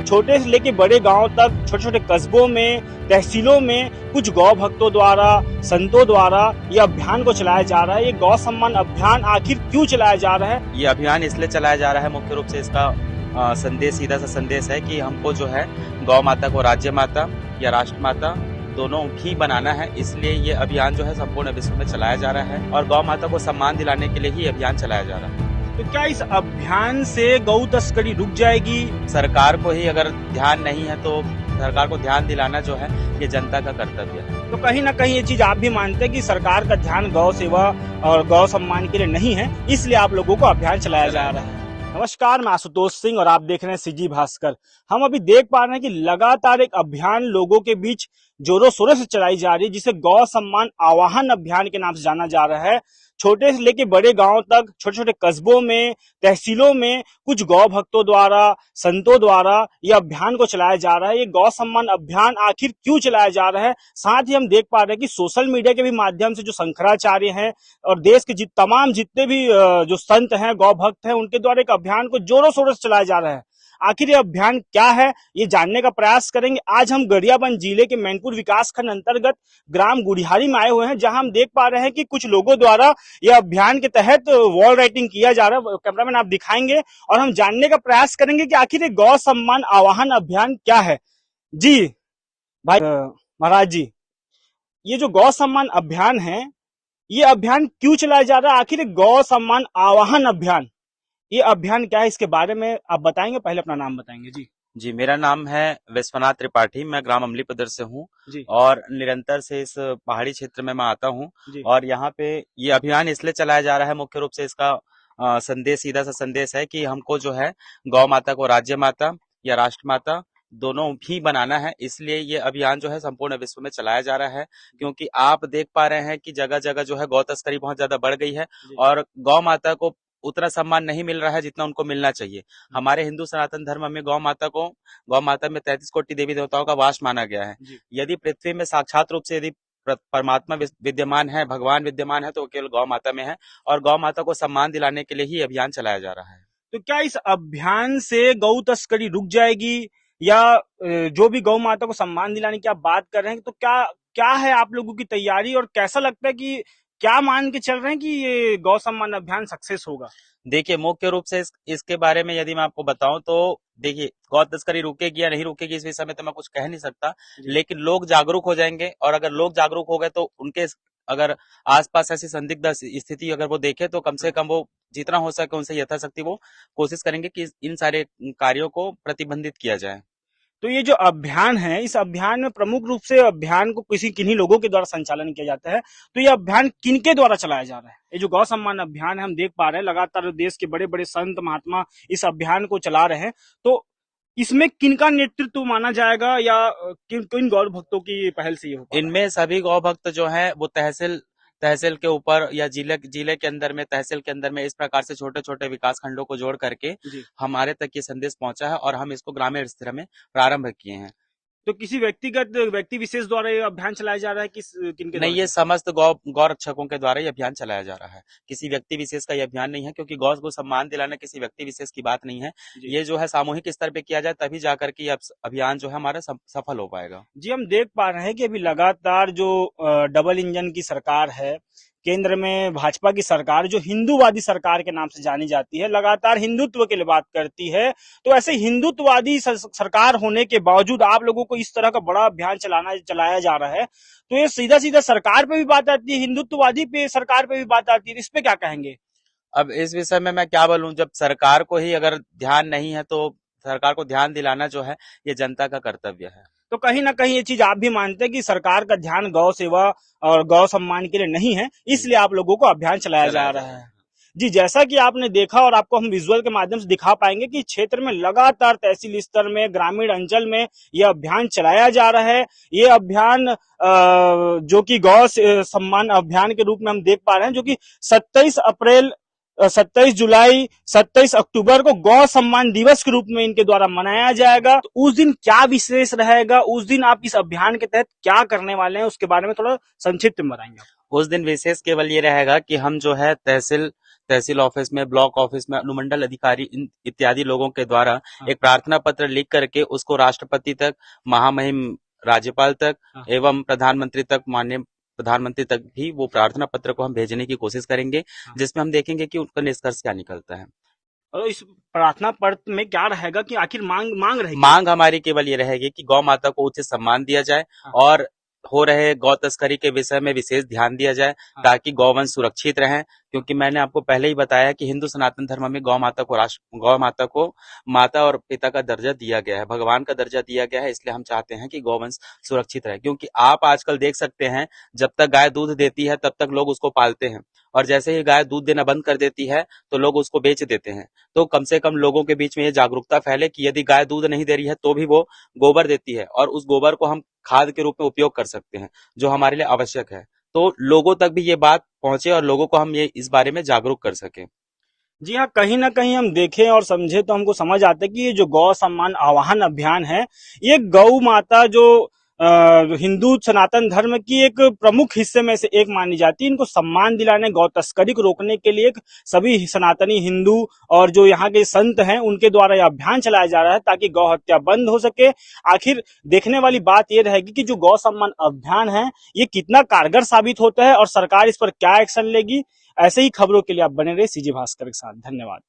छोटे से लेके बड़े गांव तक, छोटे छोटे कस्बों में, तहसीलों में कुछ गौ भक्तों द्वारा, संतों द्वारा ये अभियान को चलाया जा रहा है। ये गौ सम्मान अभियान आखिर क्यों चलाया जा रहा है? ये अभियान इसलिए चलाया जा रहा है, मुख्य रूप से इसका संदेश, सीधा सा संदेश है कि हमको जो है गौ माता को राज्य माता या राष्ट्र माता दोनों ही बनाना है। इसलिए ये अभियान जो है संपूर्ण विश्व में चलाया जा रहा है और गौ माता को सम्मान दिलाने के लिए ही अभियान चलाया जा रहा है। तो क्या इस अभियान से गौ तस्करी रुक जाएगी? सरकार को ही अगर ध्यान नहीं है तो सरकार को ध्यान दिलाना जो है ये जनता का कर्तव्य है। तो कहीं ना कहीं ये चीज आप भी मानते हैं कि सरकार का ध्यान गौ सेवा और गौ सम्मान के लिए नहीं है, इसलिए आप लोगों को अभियान चलाया जा रहा है। नमस्कार, मैं आशुतोष सिंह और आप देख रहे हैं सीजी भास्कर। हम अभी देख पा रहे हैं कि लगातार एक अभियान लोगों के बीच जोरों शोरों से चलाई जा रही है, जिसे गौ सम्मान आवाहन अभियान के नाम से जाना जा रहा है। छोटे से लेके बड़े गांव तक, छोटे छोटे कस्बों में, तहसीलों में कुछ गौ भक्तों द्वारा, संतों द्वारा ये अभियान को चलाया जा रहा है। ये गौ सम्मान अभियान आखिर क्यों चलाया जा रहा है? साथ ही हम देख पा रहे हैं कि सोशल मीडिया के भी माध्यम से जो शंकराचार्य हैं और देश के तमाम जितने भी जो संत हैं, गौ भक्त हैं, उनके द्वारा एक अभियान को जोरों शोरों से चलाया जा रहा है। आखिर ये अभियान क्या है, ये जानने का प्रयास करेंगे। आज हम गरियाबंद जिले के मैनपुर विकास खंड अंतर्गत ग्राम गुड़ियारी में आए हुए हैं, जहां हम देख पा रहे हैं कि कुछ लोगों द्वारा यह अभियान के तहत वॉल राइटिंग किया जा रहा है। कैमरामैन आप दिखाएंगे और हम जानने का प्रयास करेंगे कि आखिर ये गौ सम्मान आवाहन अभियान क्या है। जी भाई महाराज जी, ये जो गौ सम्मान अभियान है, ये अभियान क्यों चलाया जा रहा है? आखिर गौ सम्मान आवाहन अभियान, ये अभियान क्या है, इसके बारे में आप बताएंगे? पहले अपना नाम बताएंगे। जी, मेरा नाम है विश्वनाथ त्रिपाठी, मैं ग्राम अमलीपदर से हूँ और निरंतर से इस पहाड़ी क्षेत्र में मैं आता हूँ। और यहाँ पे ये अभियान इसलिए चलाया जा रहा है, मुख्य रूप से इसका संदेश, सीधा सा संदेश है कि हमको जो है गौ माता को राज्य माता या राष्ट्र माता दोनों ही बनाना है। इसलिए ये अभियान जो है संपूर्ण विश्व में चलाया जा रहा है, क्योंकि आप देख पा रहे हैं कि जगह जगह जो है गौ तस्करी बहुत ज्यादा बढ़ गई है और गौ माता को उतना सम्मान नहीं मिल रहा है जितना उनको मिलना चाहिए। हमारे हिंदू सनातन धर्म में गौ माता में 33 कोटि देवी देवताओं का वास माना गया है। यदि पृथ्वी में साक्षात रूप से यदि परमात्मा विद्यमान है, भगवान विद्यमान है, तो वो केवल गौ माता में है और गौ माता को सम्मान दिलाने के लिए ही अभियान चलाया जा रहा है। तो क्या इस अभियान से गौ तस्करी रुक जाएगी, या जो भी गौ माता को सम्मान दिलाने की आप बात कर रहे हैं, तो क्या है आप लोगों की तैयारी और कैसा लगता है कि क्या मान के चल रहे हैं कि ये गौ सम्मान अभियान सक्सेस होगा? देखिए, मुख्य रूप से इसके बारे में यदि मैं आपको बताऊं तो देखिए, गौ तस्करी रुकेगी या नहीं रुकेगी इस विषय में तो मैं कुछ कह नहीं सकता, लेकिन लोग जागरूक हो जाएंगे और अगर लोग जागरूक हो गए तो उनके अगर आसपास ऐसी संदिग्ध स्थिति अगर वो देखे तो कम से कम वो जितना हो सके उनसे यथाशक्ति वो कोशिश करेंगे कि इन सारे कार्यों को प्रतिबंधित किया जाए। तो ये जो अभियान है, इस अभियान में प्रमुख रूप से अभियान को किन्हीं लोगों के द्वारा संचालन किया जाता है, तो ये अभियान किनके द्वारा चलाया जा रहा है? ये जो गौ सम्मान अभियान है, हम देख पा रहे हैं लगातार देश के बड़े बड़े संत महात्मा इस अभियान को चला रहे हैं, तो इसमें किनका नेतृत्व माना जाएगा या किन गौ भक्तों की पहल से ये होगा? इनमें सभी गौ भक्त जो है वो तहसील के ऊपर या जिले के अंदर में, तहसील के अंदर में इस प्रकार से छोटे छोटे विकास खंडों को जोड़ करके हमारे तक ये संदेश पहुंचा है और हम इसको ग्रामीण स्तर में प्रारंभ किए हैं। तो किसी व्यक्ति विशेष द्वारा ये अभियान चलाया जा रहा है? किनके? नहीं, ये समस्त गौ रक्षकों के द्वारा ये अभियान चलाया जा रहा है। किसी व्यक्ति विशेष का ये अभियान नहीं है, क्योंकि गौ को सम्मान दिलाना किसी व्यक्ति विशेष की बात नहीं है। ये जो है सामूहिक स्तर पे किया जाए तभी जाकर के अभियान जो है हमारा सफल हो पाएगा। जी, हम देख पा रहे हैं कि अभी लगातार जो डबल इंजन की सरकार है, केंद्र में भाजपा की सरकार, जो हिंदूवादी सरकार के नाम से जानी जाती है, लगातार हिंदुत्व के लिए बात करती है। तो ऐसे हिंदुत्ववादी सरकार होने के बावजूद आप लोगों को इस तरह का बड़ा अभियान चलाया जा रहा है, तो ये सीधा सीधा सरकार पे भी बात आती है, हिंदुत्ववादी पे सरकार पे भी बात आती है। इस पे क्या कहेंगे? अब इस विषय में मैं क्या बोलूं, जब सरकार को ही अगर ध्यान नहीं है तो सरकार को ध्यान दिलाना जो है ये जनता का कर्तव्य है। तो कहीं ना कहीं ये चीज आप भी मानते हैं कि सरकार का ध्यान गौ सेवा और गौ सम्मान के लिए नहीं है, इसलिए आप लोगों को अभियान चलाया जा रहा है। जी, जैसा कि आपने देखा और आपको हम विजुअल के माध्यम से दिखा पाएंगे कि क्षेत्र में लगातार तहसील स्तर में, ग्रामीण अंचल में यह अभियान चलाया जा रहा है। ये अभियान जो कि गौ सम्मान अभियान के रूप में हम देख पा रहे हैं, जो कि 27 जुलाई 27 अक्टूबर को गौ सम्मान दिवस के रूप में इनके द्वारा मनाया जाएगा। तो उस दिन क्या विशेष रहेगा, उस दिन आप इस अभियान के तहत क्या करने वाले हैं, उसके बारे में थोड़ा संक्षिप्त में बताएंगे? उस दिन विशेष केवल ये रहेगा कि हम जो है तहसील ऑफिस में, ब्लॉक ऑफिस में, अनुमंडल अधिकारी इत्यादि लोगों के द्वारा एक प्रार्थना पत्र लिख करके उसको राष्ट्रपति तक, महामहिम राज्यपाल तक एवं प्रधानमंत्री तक, माननीय प्रधानमंत्री तक भी वो प्रार्थना पत्र को हम भेजने की कोशिश करेंगे, जिसमें हम देखेंगे कि उनका निष्कर्ष क्या निकलता है। और इस प्रार्थना पत्र में क्या रहेगा कि आखिर मांग रहेगी? मांग हमारी केवल ये रहेगी कि गौ माता को उचित सम्मान दिया जाए और हो रहे गौ तस्करी के विषय में विशेष ध्यान दिया जाए ताकि गौवंश सुरक्षित रहें, क्योंकि मैंने आपको पहले ही बताया कि हिंदू सनातन धर्म में गौ माता को माता और पिता का दर्जा दिया गया है, भगवान का दर्जा दिया गया है। इसलिए हम चाहते हैं कि गौवंश सुरक्षित रहे, क्योंकि आप आजकल देख सकते हैं जब तक गाय दूध देती है तब तक लोग उसको पालते हैं, और जैसे ही गाय दूध देना बंद कर देती है तो लोग उसको बेच देते हैं। तो कम से कम लोगों के बीच में ये जागरूकता फैले कि यदि गाय दूध नहीं दे रही है तो भी वो गोबर देती है और उस गोबर को हम खाद के रूप में उपयोग कर सकते हैं, जो हमारे लिए आवश्यक है। तो लोगों तक भी ये बात पहुंचे और लोगों को हम ये इस बारे में जागरूक कर सकें। जी हाँ, कहीं ना कहीं हम देखें और समझे तो हमको समझ आता है कि ये जो गौ सम्मान आह्वान अभियान है, ये गौ माता जो हिंदू सनातन धर्म की एक प्रमुख हिस्से में से एक मानी जाती है। इनको सम्मान दिलाने, गौ तस्करी को रोकने के लिए सभी सनातनी हिंदू और जो यहाँ के संत हैं उनके द्वारा यह अभियान चलाया जा रहा है ताकि गौ हत्या बंद हो सके। आखिर देखने वाली बात यह रहेगी कि जो गौ सम्मान अभियान है ये कितना कारगर साबित होता है और सरकार इस पर क्या एक्शन लेगी। ऐसे ही खबरों के लिए आप बने रहे सीजी भास्कर के साथ। धन्यवाद।